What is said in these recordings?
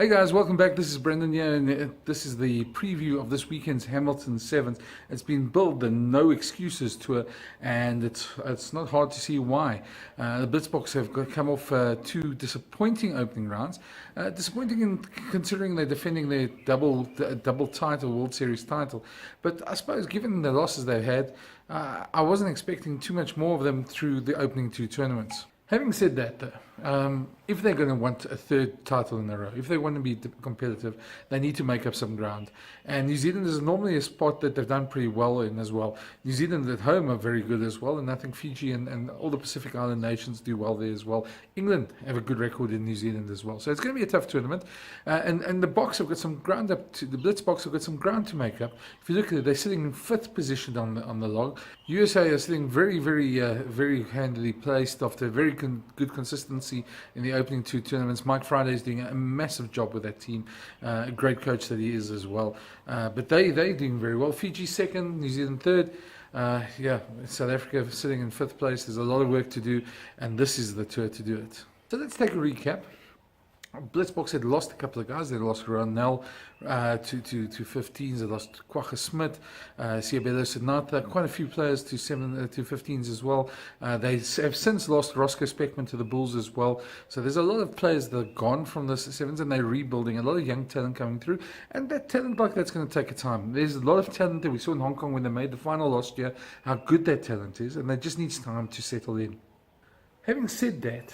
Hey guys, welcome back. This is Brenden here, and this is the preview of this weekend's Hamilton Sevens. It's been billed the no excuses tour, and it's not hard to see why. The Blitzboks have come off two disappointing opening rounds. Disappointing in considering they're defending their double title, World Series title. But I suppose given the losses they've had, I wasn't expecting too much more of them through the opening two tournaments. Having said that, though, if they're going to want a third title in a row, if they want to be competitive, they need to make up some ground. And New Zealand is normally a spot that they've done pretty well in as well. New Zealand at home are very good as well, and I think Fiji and all the Pacific Island nations do well there as well. England have a good record in New Zealand as well. So it's going to be a tough tournament. And the Boks have got some ground up to, the Blitzboks have got some ground to make up. If you look at it, they're sitting in fifth position on the log. USA are sitting very handily placed after very good consistency in the opening two tournaments. Mike Friday is doing a massive job with that team. A great coach that he is as well. But they're doing very well. Fiji second, New Zealand third. South Africa sitting in fifth place. There's a lot of work to do, and this is the tour to do it. So let's take a recap. Blitzboks had lost a couple of guys. They lost Ronel to 15s. They lost Kwagga Smith, Siabelo Sonata, quite a few players to 15s as well. They have since lost Roscoe Speckman to the Bulls as well. So there's a lot of players that are gone from the sevens, and they're rebuilding. A lot of young talent coming through, and that talent like that's going to take a time. There's a lot of talent that we saw in Hong Kong when they made the final last year. How good that talent is, and that just needs time to settle in. Having said that.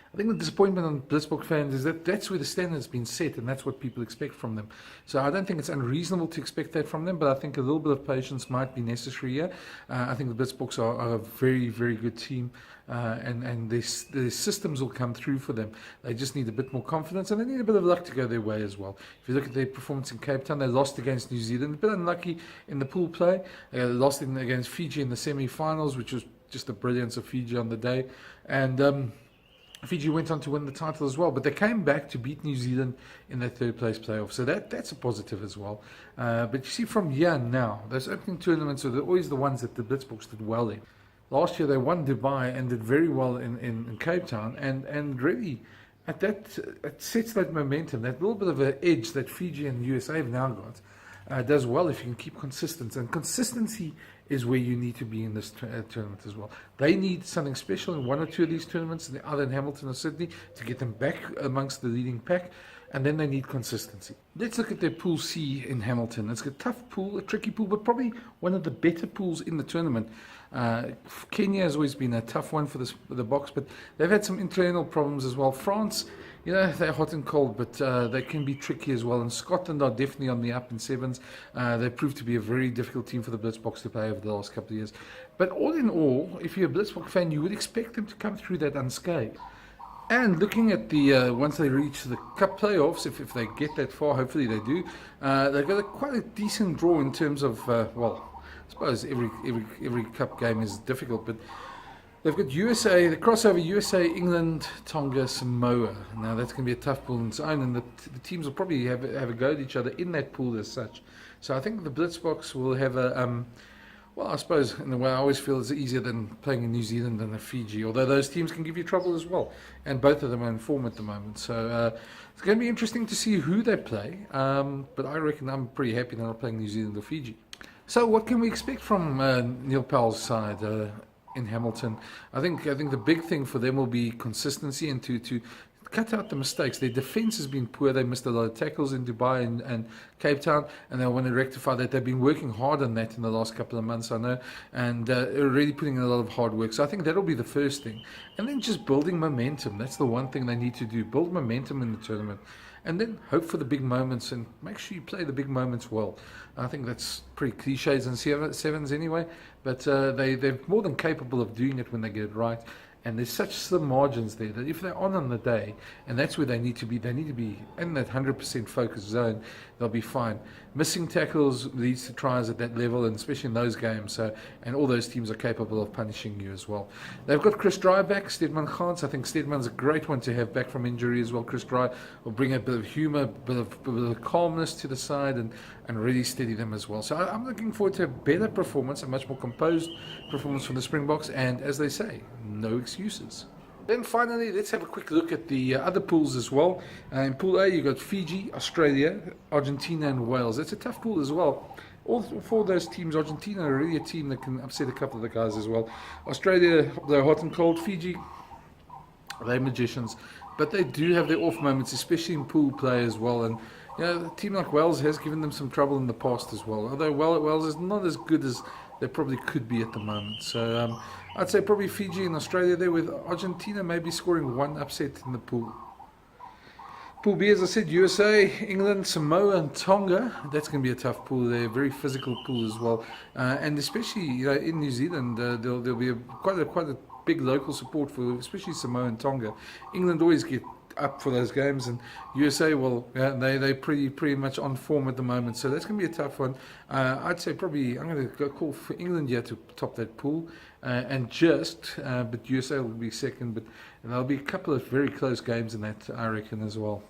I think the disappointment on Blitzboks fans is that that's where the standard has been set, and that's what people expect from them. So I don't think it's unreasonable to expect that from them, but I think a little bit of patience might be necessary here. I think the Blitzboks are a very good team, and their systems will come through for them. They just need a bit more confidence, and they need a bit of luck to go their way as well. If you look at their performance in Cape Town, they lost against New Zealand, a bit unlucky in the pool play. They lost against Fiji in the semi-finals, which was just the brilliance of Fiji on the day, and Fiji went on to win the title as well, but they came back to beat New Zealand in their third place playoff, so that's a positive as well. But you see from here now, those opening tournaments are always the ones that the Blitzboks did well in. Last year they won Dubai and did very well in Cape Town, and really it sets that momentum, that little bit of an edge that Fiji and USA have now got. Does well if you can keep consistent, and consistency is where you need to be in this tournament as well. They need something special in one or two of these tournaments, either in Hamilton or Sydney, to get them back amongst the leading pack, and then they need consistency. Let's look at their Pool C in Hamilton. It's a tough pool, a tricky pool, but probably one of the better pools in the tournament. Kenya has always been a tough one for the Boks, but they've had some internal problems as well. France, they're hot and cold, but they can be tricky as well. And Scotland are definitely on the up in sevens. They proved to be a very difficult team for the Blitzboks to play over the last couple of years. But all in all, if you're a Blitzboks fan, you would expect them to come through that unscathed. And looking at the once they reach the cup playoffs, if they get that far, hopefully they do, they've got quite a decent draw in terms of I suppose every cup game is difficult, but they've got USA, the crossover USA, England, Tonga, Samoa. Now that's going to be a tough pool in its own, and the teams will probably have a go at each other in that pool as such. So I think the Blitzboks will have I suppose in the way I always feel it's easier than playing in New Zealand than a Fiji, although those teams can give you trouble as well, and both of them are in form at the moment. So it's going to be interesting to see who they play, but I reckon I'm pretty happy they're not playing New Zealand or Fiji. So what can we expect from Neil Powell's side in Hamilton? I think the big thing for them will be consistency and to cut out the mistakes. Their defense has been poor. They missed a lot of tackles in Dubai and Cape Town, and they want to rectify that. They've been working hard on that in the last couple of months, I know, and really putting in a lot of hard work. So I think that'll be the first thing. And then just building momentum. That's the one thing they need to do. Build momentum in the tournament. And then hope for the big moments and make sure you play the big moments well. I think that's pretty cliches in sevens anyway, but they're more than capable of doing it when they get it right. And there's such slim margins there that if they're on the day, and that's where they need to be in that 100% focus zone, they'll be fine. Missing tackles leads to tries at that level, and especially in those games. And all those teams are capable of punishing you as well. They've got Chris Dry back, Stedman Gans. I think Stedman's a great one to have back from injury as well. Chris Dry will bring a bit of humour, a bit of calmness to the side, and really steady them as well. So I'm looking forward to a better performance, a much more composed performance from the Springboks, and as they say, no excuses. Then finally, let's have a quick look at the other pools as well. In Pool A, you've got Fiji, Australia, Argentina, and Wales. It's a tough pool as well. All four of those teams, Argentina are really a team that can upset a couple of the guys as well. Australia, they're hot and cold. Fiji, they're magicians. But they do have their off moments, especially in pool play as well. And a team like Wales has given them some trouble in the past as well. Although Wales is not as good as they probably could be at the moment. So I'd say probably Fiji and Australia there, with Argentina maybe scoring one upset in the pool. Pool B, as I said, USA, England, Samoa, and Tonga. That's going to be a tough pool there. Very physical pool as well, and especially in New Zealand, there'll be quite a big local support for especially Samoa and Tonga. England always get up for those games, and USA, well, they pretty much on form at the moment. So that's going to be a tough one. I'd say probably I'm going to go call for England here to top that pool, but USA will be second. But there'll be a couple of very close games in that, I reckon, as well.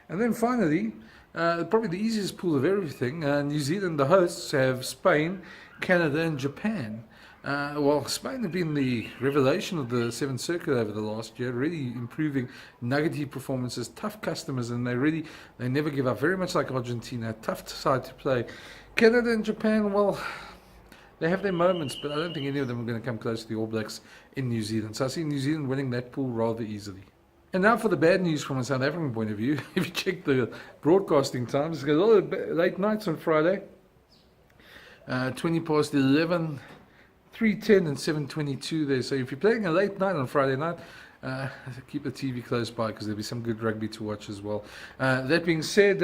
And then finally, probably the easiest pool of everything, New Zealand, the hosts, have Spain, Canada, and Japan. Spain have been the revelation of the Seventh Circuit over the last year, really improving nuggety performances, tough customers, and they never give up, very much like Argentina, tough side to play. Canada and Japan, well, they have their moments, but I don't think any of them are going to come close to the All Blacks in New Zealand. So I see New Zealand winning that pool rather easily. And now for the bad news from a South African point of view. If you check the broadcasting times, there's a lot of late nights on Friday. 20 past 11, 3:10 and 7:22 there. So if you're playing a late night on Friday night, keep the TV close by, because there'll be some good rugby to watch as well. That being said,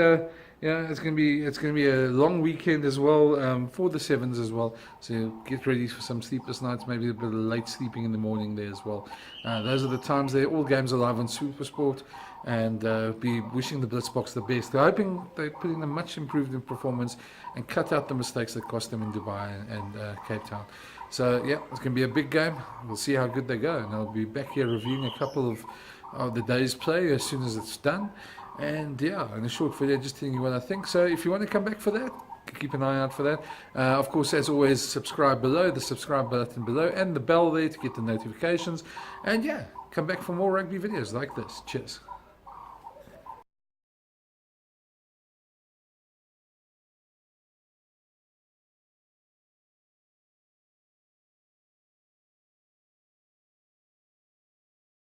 it's going to be a long weekend as well, for the Sevens as well. So get ready for some sleepless nights, maybe a bit of late sleeping in the morning there as well. Those are the times there. All games are live on SuperSport, and be wishing the Blitzboks the best. They're hoping they put in a much improved performance and cut out the mistakes that cost them in Dubai and Cape Town. So yeah, it's going to be a big game. We'll see how good they go, and I'll be back here reviewing a couple of the day's play as soon as it's done. And yeah, in a short video, just telling you what I think. So if you want to come back for that, keep an eye out for that. Of course, as always, subscribe below, the subscribe button below, and the bell there to get the notifications. And yeah, come back for more rugby videos like this. Cheers.